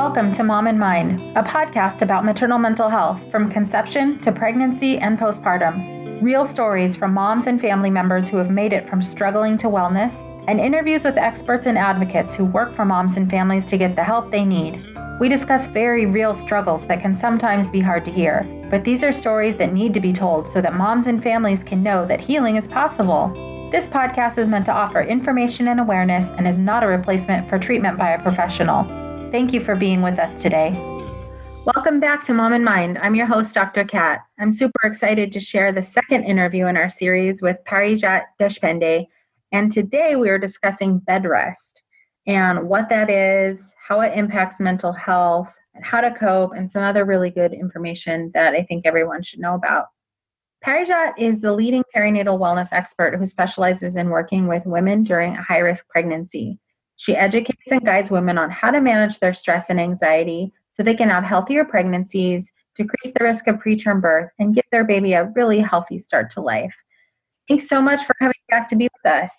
Welcome to Mom and Mind, a podcast about maternal mental health from conception to pregnancy and postpartum. Real stories from moms and family members who have made it from struggling to wellness, and interviews with experts and advocates who work for moms and families to get the help they need. We discuss very real struggles that can sometimes be hard to hear, but these are stories that need to be told so that moms and families can know that healing is possible. This podcast is meant to offer information and awareness and is not a replacement for treatment by a professional. Thank you for being with us today. Welcome back to Mom and Mind. I'm your host, Dr. Kat. I'm super excited to share the second interview in our series with Parijat Deshpande. And today we are discussing bed rest and what that is, how it impacts mental health, and how to cope, and some other really good information that I think everyone should know about. Parijat is the leading perinatal wellness expert who specializes in working with women during a high-risk pregnancy. She educates and guides women on how to manage their stress and anxiety so they can have healthier pregnancies, decrease the risk of preterm birth, and give their baby a really healthy start to life. Thanks so much for coming back to be with us.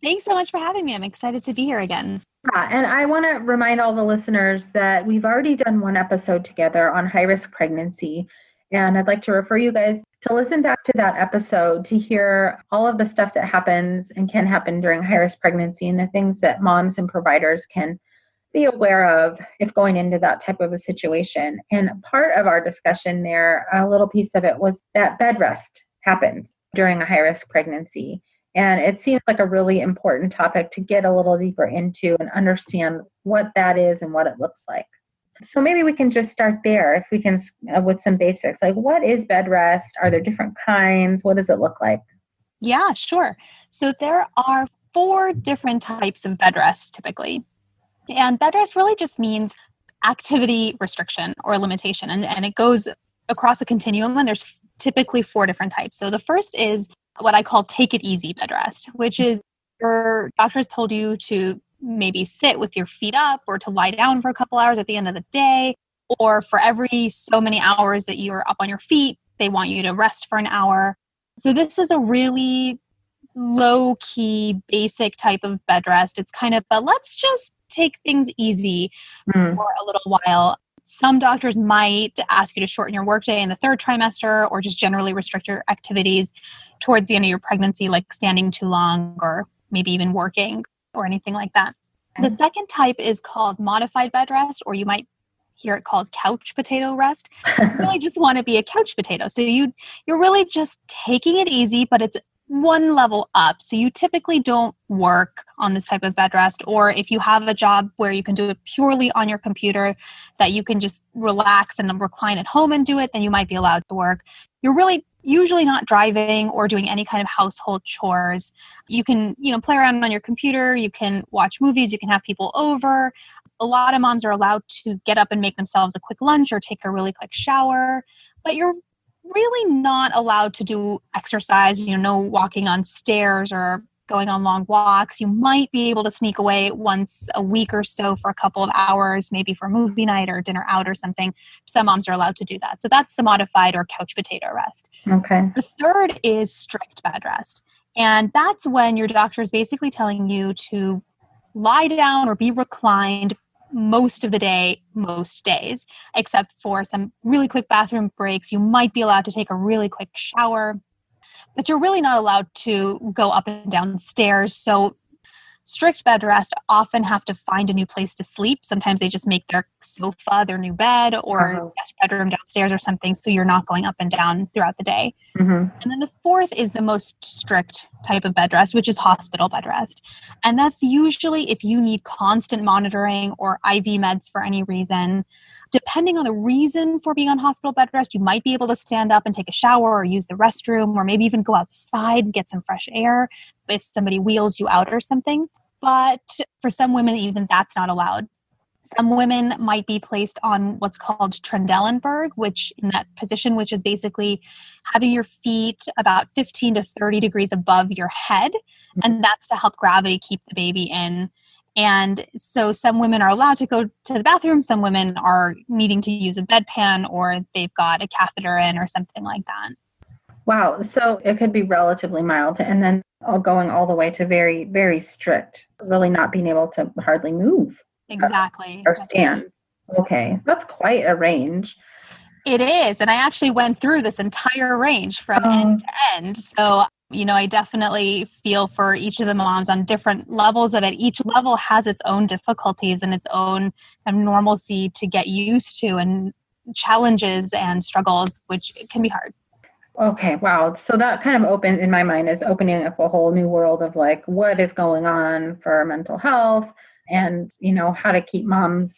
Thanks so much for having me. I'm excited to be here again. And I want to remind all the listeners that we've already done one episode together on high-risk pregnancy. And I'd like to refer you guys to listen back to that episode to hear all of the stuff that happens and can happen during high-risk pregnancy and the things that moms and providers can be aware of if going into that type of a situation. And part of our discussion there, a little piece of it, was that bed rest happens during a high-risk pregnancy. And it seems like a really important topic to get a little deeper into and understand what that is and what it looks like. So maybe we can just start there, if we can, with some basics. Like, what is bed rest? Are there different kinds? What does it look like? Yeah, sure. So there are 4 different types of bed rest typically. And bed rest really just means activity restriction or limitation. And it goes across a continuum, and there's typically 4 different types. So the first is what I call take it easy bed rest, which is your doctor has told you to maybe sit with your feet up or to lie down for a couple hours at the end of the day, or for every so many hours that you're up on your feet, they want you to rest for an hour. So this is a really low-key, basic type of bed rest. It's kind of, but let's just take things easy for a little while. Some doctors might ask you to shorten your workday in the 3rd trimester or just generally restrict your activities towards the end of your pregnancy, like standing too long or maybe even working or anything like that. The second type is called modified bed rest, or you might hear it called couch potato rest. You really just want to be a couch potato. So you're really just taking it easy, but it's one level up. So you typically don't work on this type of bed rest, or if you have a job where you can do it purely on your computer, that you can just relax and recline at home and do it, then you might be allowed to work. You're really usually not driving or doing any kind of household chores. You can, play around on your computer, you can watch movies, you can have people over. A lot of moms are allowed to get up and make themselves a quick lunch or take a really quick shower, but you're really not allowed to do exercise, no walking on stairs or going on long walks. You might be able to sneak away once a week or so for a couple of hours, maybe for movie night or dinner out or something. Some moms are allowed to do that. So that's the modified or couch potato rest. Okay. The third is strict bed rest. And that's when your doctor is basically telling you to lie down or be reclined most of the day, most days, except for some really quick bathroom breaks. You might be allowed to take a really quick shower, but you're really not allowed to go up and down stairs. So strict bed rest often have to find a new place to sleep. Sometimes they just make their sofa their new bed or guest bedroom downstairs or something, so you're not going up and down throughout the day. And then the 4th is the most strict type of bed rest, which is hospital bed rest. And that's usually if you need constant monitoring or IV meds for any reason. Depending on the reason for being on hospital bed rest, you might be able to stand up and take a shower or use the restroom or maybe even go outside and get some fresh air if somebody wheels you out or something. But for some women, even that's not allowed. Some women might be placed on what's called Trendelenburg, which in that position, which is basically having your feet about 15 to 30 degrees above your head. And that's to help gravity keep the baby in. And so some women are allowed to go to the bathroom. Some women are needing to use a bedpan or they've got a catheter in or something like that. Wow. So it could be relatively mild and then going all the way to very, very strict, really not being able to hardly move. Exactly. Or stand. Okay, that's quite a range. It is. And I actually went through this entire range from end to end. So, I definitely feel for each of the moms on different levels of it. Each level has its own difficulties and its own normalcy to get used to, and challenges and struggles, which can be hard. Okay, wow. So that kind of in my mind, is opening up a whole new world of like what is going on for mental health and, how to keep moms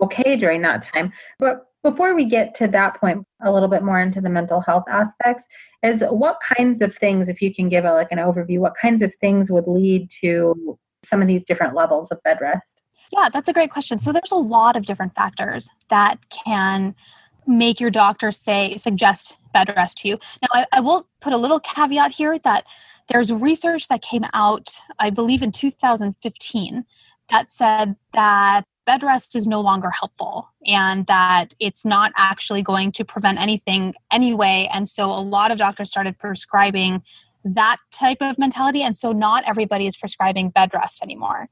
okay during that time. But before we get to that point, a little bit more into the mental health aspects, is what kinds of things, if you can give an overview, what kinds of things would lead to some of these different levels of bed rest? Yeah, that's a great question. So there's a lot of different factors that can make your doctor suggest bed rest to you. Now, I will put a little caveat here that there's research that came out, I believe in 2015, that said that bed rest is no longer helpful and that it's not actually going to prevent anything anyway. And so a lot of doctors started prescribing that type of mentality. And so not everybody is prescribing bed rest anymore.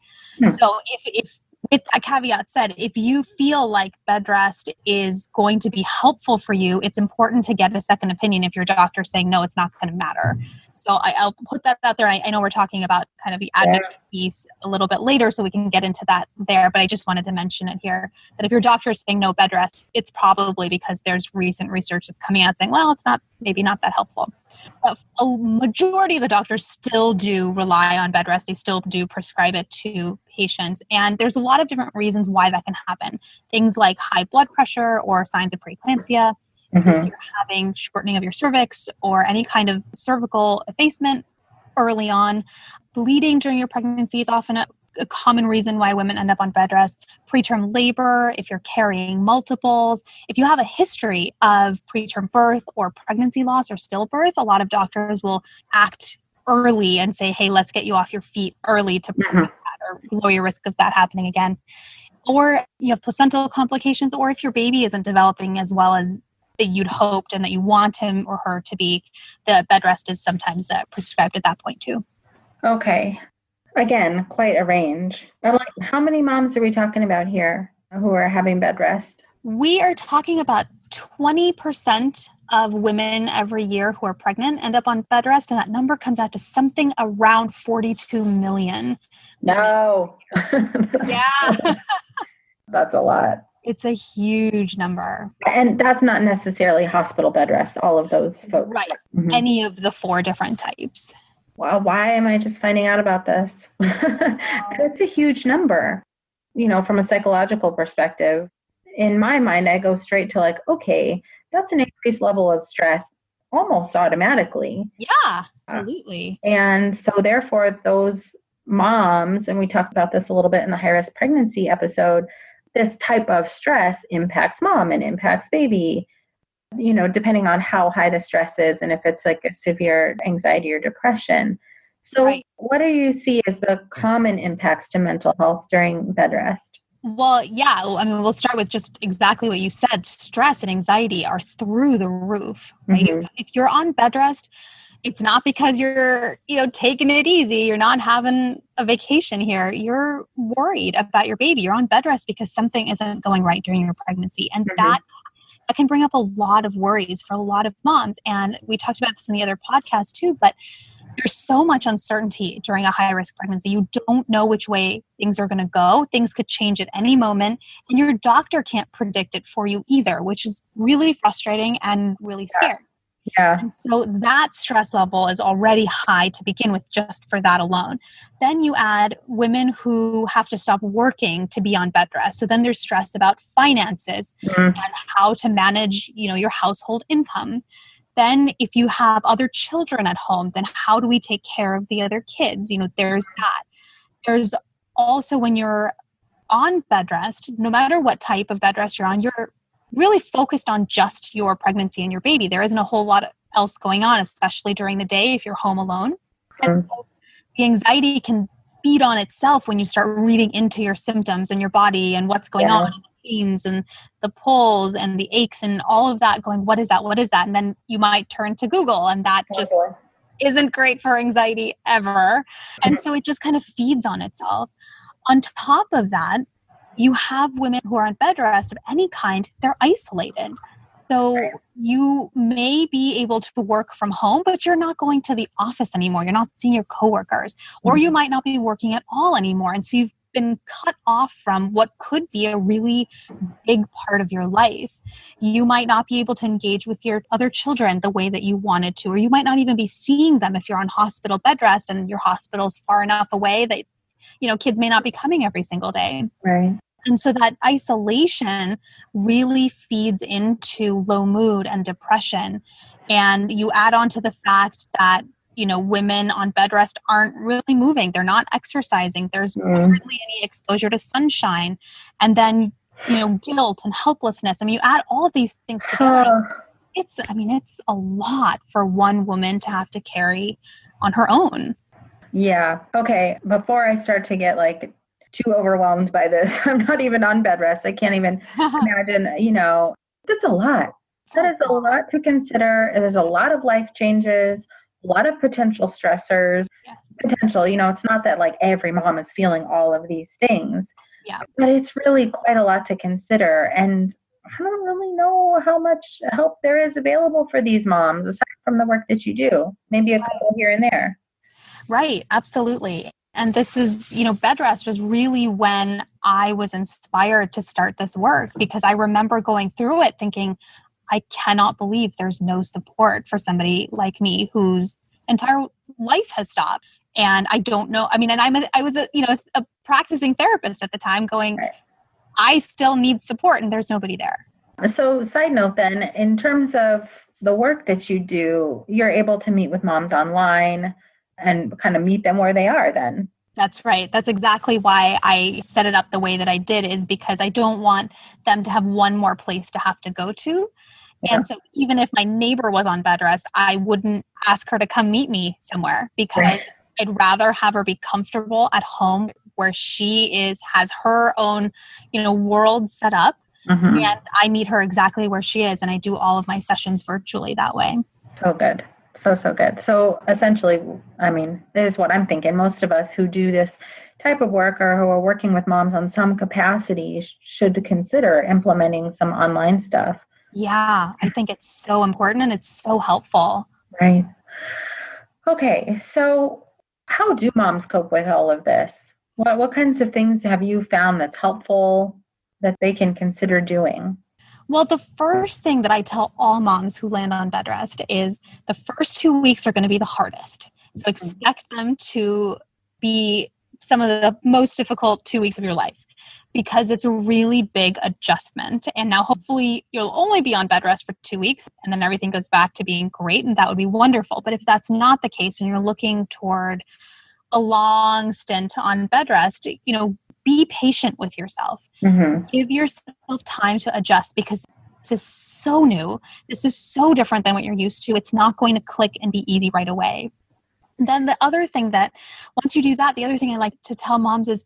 So if with a caveat said, if you feel like bed rest is going to be helpful for you, it's important to get a second opinion if your doctor's saying, no, it's not going to matter. So I'll put that out there. I know we're talking about kind of the advocate piece a little bit later, so we can get into that there. But I just wanted to mention it here, that if your doctor is saying no bed rest, it's probably because there's recent research that's coming out saying, well, it's maybe not that helpful. A majority of the doctors still do rely on bed rest. They still do prescribe it to patients. And there's a lot of different reasons why that can happen. Things like high blood pressure or signs of preeclampsia, if you're having shortening of your cervix or any kind of cervical effacement early on. Bleeding during your pregnancy is often a common reason why women end up on bed rest. Preterm labor, if you're carrying multiples, if you have a history of preterm birth or pregnancy loss or stillbirth, a lot of doctors will act early and say, hey, let's get you off your feet early to prevent that or lower your risk of that happening again. Or you have placental complications, or if your baby isn't developing as well as that you'd hoped and that you want him or her to be, the bed rest is sometimes prescribed at that point too. Okay. Again, quite a range. How many moms are we talking about here who are having bed rest? We are talking about 20% of women every year who are pregnant end up on bed rest, and that number comes out to something around 42 million. No. Yeah. That's a lot. It's a huge number. And that's not necessarily hospital bed rest, all of those folks. Right. Any of the 4 different types. Wow, why am I just finding out about this? It's a huge number, from a psychological perspective. In my mind, I go straight to okay, that's an increased level of stress almost automatically. Yeah, absolutely. And so therefore, those moms, and we talked about this a little bit in the high-risk pregnancy episode, this type of stress impacts mom and impacts baby, depending on how high the stress is and if it's a severe anxiety or depression. So What do you see as the common impacts to mental health during bed rest? Well, yeah, we'll start with just exactly what you said. Stress and anxiety are through the roof, right? If you're on bed rest, it's not because you're, taking it easy. You're not having a vacation here. You're worried about your baby. You're on bed rest because something isn't going right during your pregnancy. And that can bring up a lot of worries for a lot of moms. And we talked about this in the other podcast too, but there's so much uncertainty during a high-risk pregnancy. You don't know which way things are going to go. Things could change at any moment, and your doctor can't predict it for you either, which is really frustrating and really scary. Yeah. And so that stress level is already high to begin with, just for that alone. Then you add women who have to stop working to be on bed rest. So then there's stress about finances and how to manage, your household income. Then if you have other children at home, then how do we take care of the other kids? There's that. There's also, when you're on bed rest, no matter what type of bed rest you're on, you're really focused on just your pregnancy and your baby. There isn't a whole lot else going on, especially during the day if you're home alone. And so the anxiety can feed on itself when you start reading into your symptoms and your body and what's going on, and the pains and the pulls and the aches and all of that, going, what is that? What is that? And then you might turn to Google, and that just isn't great for anxiety ever. And so it just kind of feeds on itself. On top of that, you have women who are on bed rest of any kind, they're isolated. So you may be able to work from home, but you're not going to the office anymore. You're not seeing your coworkers, or you might not be working at all anymore. And so you've been cut off from what could be a really big part of your life. You might not be able to engage with your other children the way that you wanted to, or you might not even be seeing them if you're on hospital bed rest and your hospital's far enough away that, kids may not be coming every single day. Right. And so that isolation really feeds into low mood and depression. And you add on to the fact that, women on bed rest aren't really moving. They're not exercising. There's hardly any exposure to sunshine. And then, guilt and helplessness. You add all of these things together. It's a lot for one woman to have to carry on her own. Yeah. Okay. Before I start to get too overwhelmed by this, I'm not even on bed rest. I can't even imagine, that's a lot. That is a lot to consider. There's a lot of life changes, a lot of potential stressors. Yes. Potential, it's not that every mom is feeling all of these things. Yeah. But it's really quite a lot to consider. And I don't really know how much help there is available for these moms aside from the work that you do. Maybe a couple here and there. Right. Absolutely. And this is, bed rest was really when I was inspired to start this work, because I remember going through it thinking, I cannot believe there's no support for somebody like me whose entire life has stopped. And I don't know. And I was a practicing therapist at the time going, right. I still need support and there's nobody there. So side note then, in terms of the work that you do, you're able to meet with moms online and kind of meet them where they are then. That's right. That's exactly why I set it up the way that I did, is because I don't want them to have one more place to have to go to. Yeah. And so even if my neighbor was on bed rest, I wouldn't ask her to come meet me somewhere, because right. I'd rather have her be comfortable at home where she has her own, world set up. Mm-hmm. And I meet her exactly where she is. And I do all of my sessions virtually that way. So good. So good. So essentially, this is what I'm thinking. Most of us who do this type of work or who are working with moms on some capacity should consider implementing some online stuff. Yeah, I think it's so important and it's so helpful. Right. Okay. So how do moms cope with all of this? What kinds of things have you found that's helpful that they can consider doing? Well, the first thing that I tell all moms who land on bed rest is the first 2 weeks are going to be the hardest. So expect them to be some of the most difficult 2 weeks of your life, because it's a really big adjustment. And now hopefully you'll only be on bed rest for 2 weeks and then everything goes back to being great, and that would be wonderful. But if that's not the case and you're looking toward a long stint on bed rest, be patient with yourself. Mm-hmm. Give yourself time to adjust, because this is so new. This is so different than what you're used to. It's not going to click and be easy right away. And then the other thing that once you do that, the other thing I like to tell moms is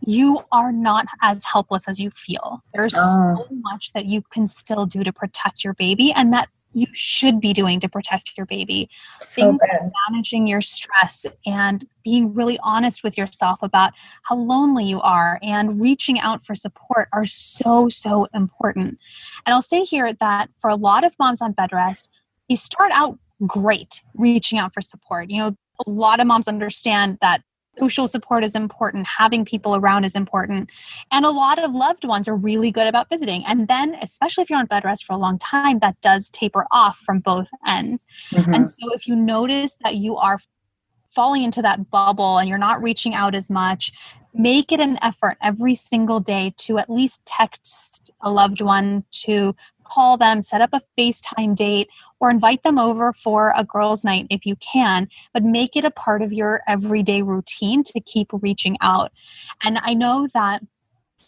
you are not as helpless as you feel. There's so much that you can still do to protect your baby, and that you should be doing to protect your baby. Things like managing your stress and being really honest with yourself about how lonely you are and reaching out for support are so, so important. And I'll say here that for a lot of moms on bed rest, you start out great reaching out for support. A lot of moms understand that social support is important, having people around is important, and a lot of loved ones are really good about visiting. And then, especially if you're on bed rest for a long time, that does taper off from both ends. Mm-hmm. And so if you notice that you are falling into that bubble and you're not reaching out as much, make it an effort every single day to at least text a loved one, to call them, set up a FaceTime date, or invite them over for a girls' night if you can, but make it a part of your everyday routine to keep reaching out. And I know that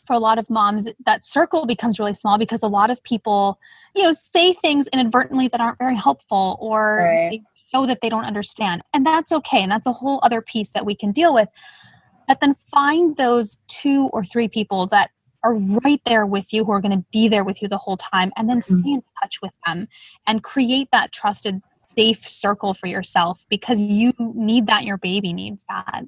for a lot of moms, that circle becomes really small because a lot of people, say things inadvertently that aren't very helpful, or they know that they don't understand. And that's okay. And that's a whole other piece that we can deal with. But then find those 2 or 3 people that are right there with you, who are going to be there with you the whole time, and then stay in touch with them and create that trusted, safe circle for yourself, because you need that. Your baby needs that.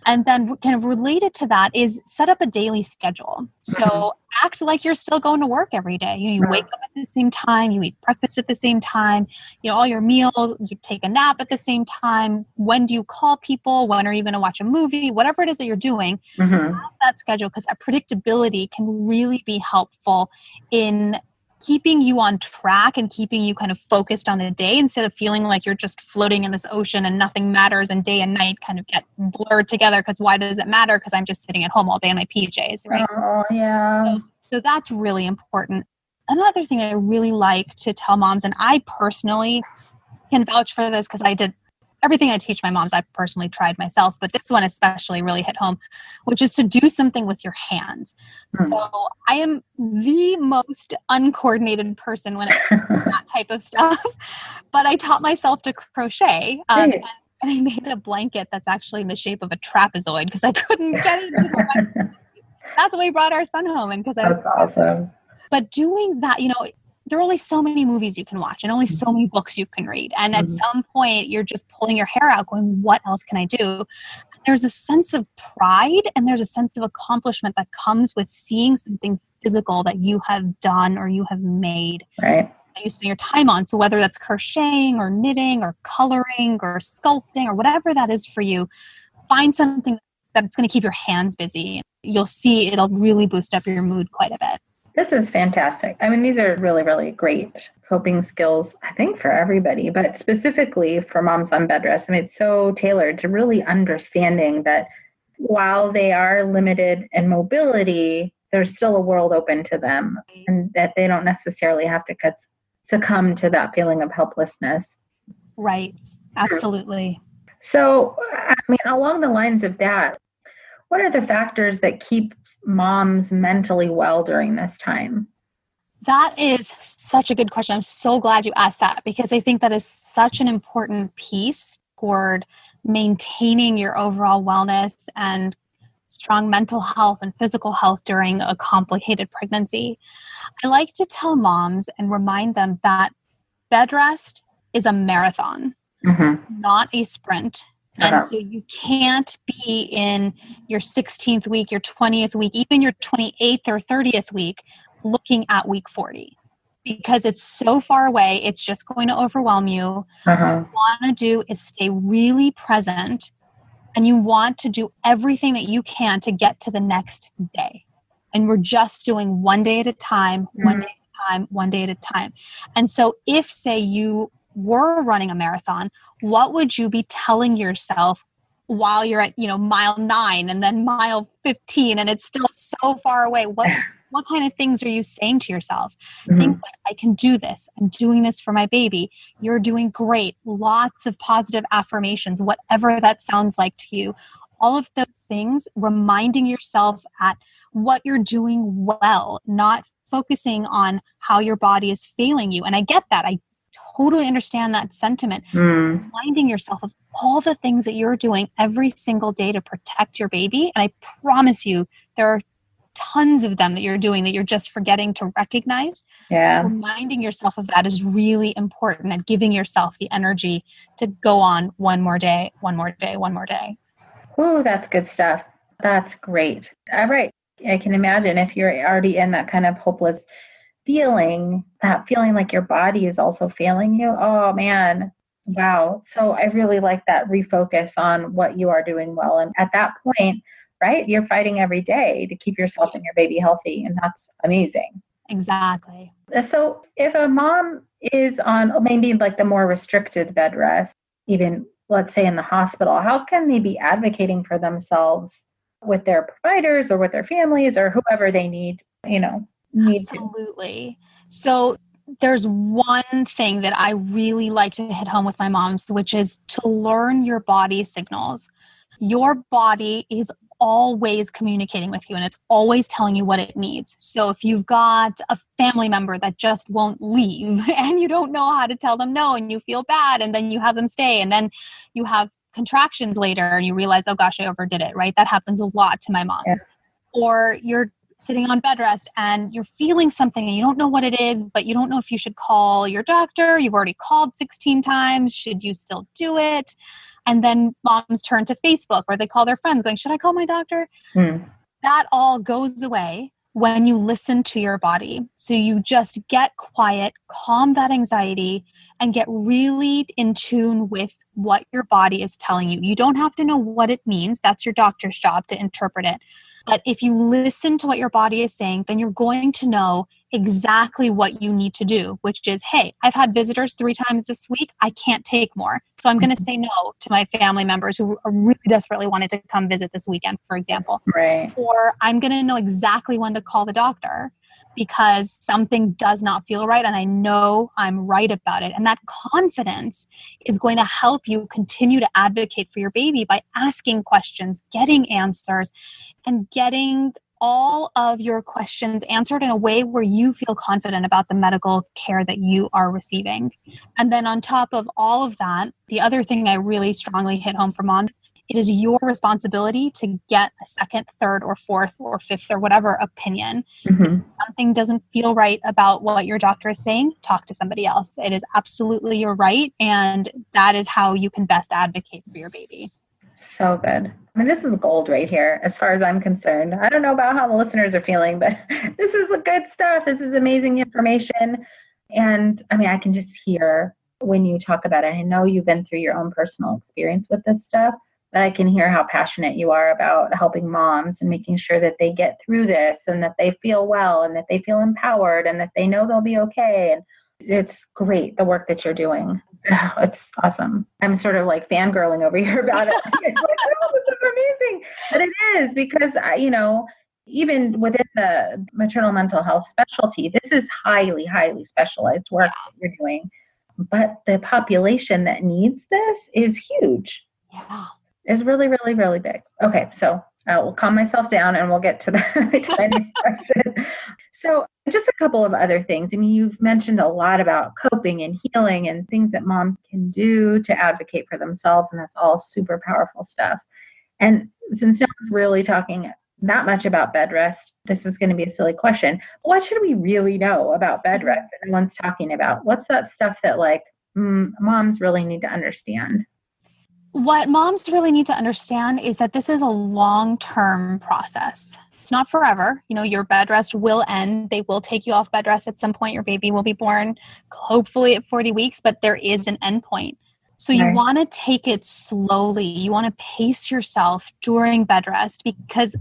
And then kind of related to that is set up a daily schedule. So act like you're still going to work every day. You wake up at the same time, you eat breakfast at the same time, all your meals, you take a nap at the same time. When do you call people? When are you going to watch a movie? Whatever it is that you're doing, have that schedule, because that predictability can really be helpful in keeping you on track and keeping you kind of focused on the day, instead of feeling like you're just floating in this ocean and nothing matters and day and night kind of get blurred together, because why does it matter? Because I'm just sitting at home all day in my PJs, right? Oh, yeah. So that's really important. Another thing I really like to tell moms, and I personally can vouch for this because I did everything I teach my moms, I personally tried myself, but this one especially really hit home, which is to do something with your hands. So I am the most uncoordinated person when it comes to that type of stuff, but I taught myself to crochet. And I made a blanket that's actually in the shape of a trapezoid because I couldn't get it into the right. That's why we brought our son home. And because I was awesome. But doing that, there are only so many movies you can watch and only so many books you can read. And at some point, you're just pulling your hair out going, what else can I do? There's a sense of pride and there's a sense of accomplishment that comes with seeing something physical that you have done or you have made. Right. That you spend your time on. So whether that's crocheting or knitting or coloring or sculpting or whatever that is for you, find something that it's going to keep your hands busy. You'll see it'll really boost up your mood quite a bit. This is fantastic. I mean, these are really, really great coping skills, I think, for everybody, but specifically for moms on bed rest. I mean, it's so tailored to really understanding that while they are limited in mobility, there's still a world open to them and that they don't necessarily have to succumb to that feeling of helplessness. Right. Absolutely. So, I mean, along the lines of that, what are the factors that keep moms mentally well during this time? That is such a good question. I'm so glad you asked that, because I think that is such an important piece toward maintaining your overall wellness and strong mental health and physical health during a complicated pregnancy. I like to tell moms and remind them that bed rest is a marathon, not a sprint. And so you can't be in your 16th week, your 20th week, even your 28th or 30th week looking at week 40, because it's so far away. It's just going to overwhelm you. What you want to do is stay really present, and you want to do everything that you can to get to the next day. And we're just doing one day at a time, one day at a time, one day at a time. And so if, say, you were running a marathon, what would you be telling yourself while you're at, mile 9 and then mile 15 and it's still so far away? What kind of things are you saying to yourself? Things like, I can do this. I'm doing this for my baby. You're doing great. Lots of positive affirmations, whatever that sounds like to you. All of those things, reminding yourself at what you're doing well, not focusing on how your body is failing you. And I get that. I totally understand that sentiment. Reminding yourself of all the things that you're doing every single day to protect your baby. And I promise you, there are tons of them that you're doing that you're just forgetting to recognize. Reminding yourself of that is really important, and giving yourself the energy to go on one more day, one more day, one more day. Oh, that's good stuff. That's great. All right. I can imagine if you're already in that kind of hopeless feeling, that feeling like your body is also failing you. Oh, man. Wow. So I really like that refocus on what you are doing well. And at that point, right, you're fighting every day to keep yourself and your baby healthy. And that's amazing. Exactly. So if a mom is on maybe like the more restricted bed rest, even let's say in the hospital, how can they be advocating for themselves with their providers or with their families or whoever they need Absolutely. So there's one thing that I really like to hit home with my moms, which is to learn your body signals. Your body is always communicating with you, and it's always telling you what it needs. So if you've got a family member that just won't leave and you don't know how to tell them no, and you feel bad, and then you have them stay, and then you have contractions later and you realize, oh gosh, I overdid it, right? That happens a lot to my moms. Yeah. Or you're sitting on bed rest and you're feeling something and you don't know what it is, but you don't know if you should call your doctor. You've already called 16 times. Should you still do it? And then moms turn to Facebook or they call their friends going, should I call my doctor? That all goes away when you listen to your body. So you just get quiet, calm that anxiety, and get really in tune with what your body is telling you. You don't have to know what it means. That's your doctor's job to interpret it. But if you listen to what your body is saying, then you're going to know exactly what you need to do, which is, hey, I've had visitors 3 times this week. I can't take more. So I'm going to say no to my family members who really desperately wanted to come visit this weekend, for example. Right. Or I'm going to know exactly when to call the doctor because something does not feel right and I know I'm right about it. And that confidence is going to help you continue to advocate for your baby by asking questions, getting answers, and getting all of your questions answered in a way where you feel confident about the medical care that you are receiving. And then on top of all of that, the other thing I really strongly hit home for moms, it is your responsibility to get a second, third, or fourth, or fifth, or whatever opinion. If something doesn't feel right about what your doctor is saying, talk to somebody else. It is absolutely your right, and that is how you can best advocate for your baby. So good. I mean, this is gold right here, as far as I'm concerned. I don't know about how the listeners are feeling, but this is good stuff. This is amazing information. And I mean, I can just hear when you talk about it. I know you've been through your own personal experience with this stuff, but I can hear how passionate you are about helping moms and making sure that they get through this and that they feel well and that they feel empowered and that they know they'll be okay. And it's great, the work that you're doing. Oh, it's awesome. I'm sort of like fangirling over here about it. It's like, oh, this is amazing. But it is because, even within the maternal mental health specialty, this is highly, highly specialized work that you're doing. But the population that needs this is huge. Yeah. Is really, really, really big. Okay, so I will calm myself down and we'll get to the next question. So just a couple of other things. I mean, you've mentioned a lot about coping and healing and things that moms can do to advocate for themselves, and that's all super powerful stuff. And since no one's really talking that much about bed rest, this is going to be a silly question. What should we really know about bed rest that no one's talking about? What's that stuff that moms really need to understand? What moms really need to understand is that this is a long-term process. It's not forever. Your bed rest will end. They will take you off bed rest at some point. Your baby will be born, hopefully at 40 weeks, but there is an end point. So you want to take it slowly. You want to pace yourself during bed rest because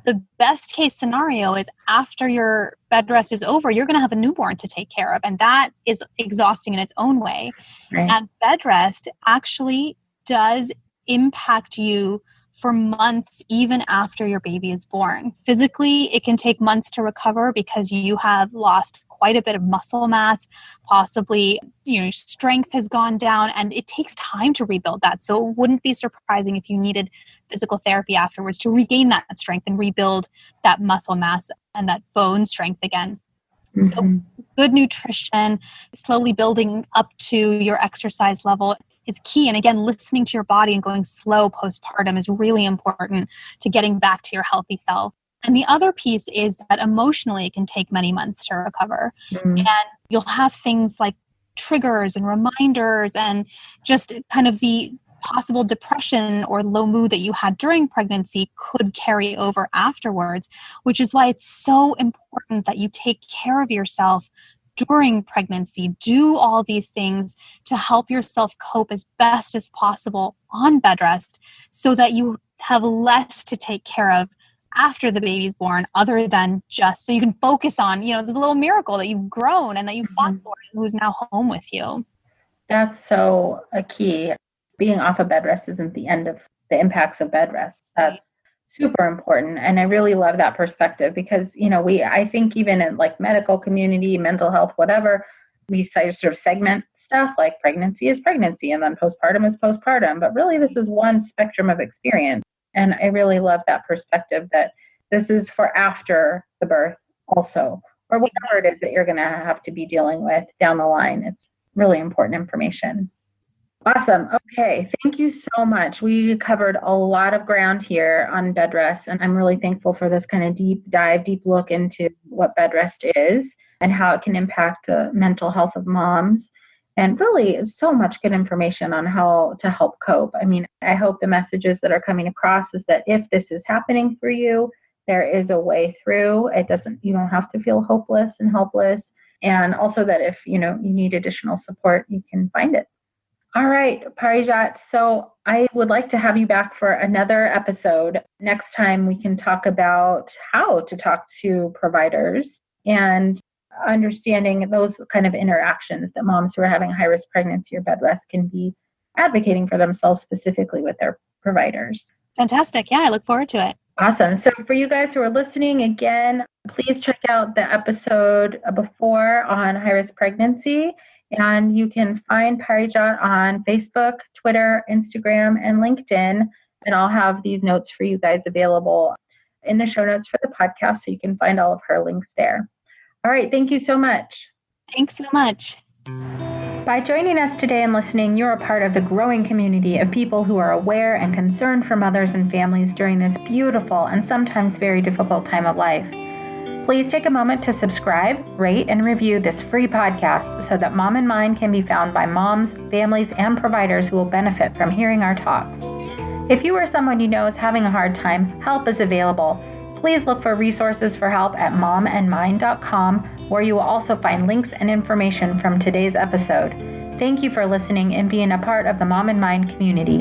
the best case scenario is after your bed rest is over, you're going to have a newborn to take care of. And that is exhausting in its own way. Right. And bed rest actually does impact you for months even after your baby is born. Physically, it can take months to recover because you have lost quite a bit of muscle mass, possibly strength has gone down, and it takes time to rebuild that. So it wouldn't be surprising if you needed physical therapy afterwards to regain that strength and rebuild that muscle mass and that bone strength again. So good nutrition, slowly building up to your exercise level is key. And again, listening to your body and going slow postpartum is really important to getting back to your healthy self. And the other piece is that emotionally it can take many months to recover. And you'll have things like triggers and reminders and just kind of the possible depression or low mood that you had during pregnancy could carry over afterwards, which is why it's so important that you take care of yourself during pregnancy. Do all these things to help yourself cope as best as possible on bed rest so that you have less to take care of after the baby's born, other than just so you can focus on, this little miracle that you've grown and that you fought for and who's now home with you. That's so a key. Being off of bed rest isn't the end of the impacts of bed rest. That's super important. And I really love that perspective because, I think even in medical community, mental health, whatever, we sort of segment stuff like pregnancy is pregnancy and then postpartum is postpartum. But really this is one spectrum of experience. And I really love that perspective that this is for after the birth also, or whatever it is that you're going to have to be dealing with down the line. It's really important information. Awesome. Okay. Thank you so much. We covered a lot of ground here on bed rest, and I'm really thankful for this kind of deep look into what bed rest is and how it can impact the mental health of moms. and really so much good information on how to help cope. I mean, I hope the messages that are coming across is that if this is happening for you, there is a way through. You don't have to feel hopeless and helpless. And also that if, you need additional support, you can find it. All right, Parijat. So I would like to have you back for another episode. Next time we can talk about how to talk to providers and understanding those kind of interactions that moms who are having a high-risk pregnancy or bed rest can be advocating for themselves specifically with their providers. Fantastic. Yeah, I look forward to it. Awesome. So for you guys who are listening, again, please check out the episode before on high-risk pregnancy. And you can find Parijat on Facebook, Twitter, Instagram, and LinkedIn. And I'll have these notes for you guys available in the show notes for the podcast, so you can find all of her links there. All right. Thank you so much. Thanks so much. By joining us today and listening, you're a part of the growing community of people who are aware and concerned for mothers and families during this beautiful and sometimes very difficult time of life. Please take a moment to subscribe, rate, and review this free podcast so that Mom and Mind can be found by moms, families, and providers who will benefit from hearing our talks. If you or someone you know is having a hard time, help is available. Please look for resources for help at momandmind.com, where you will also find links and information from today's episode. Thank you for listening and being a part of the Mom and Mind community.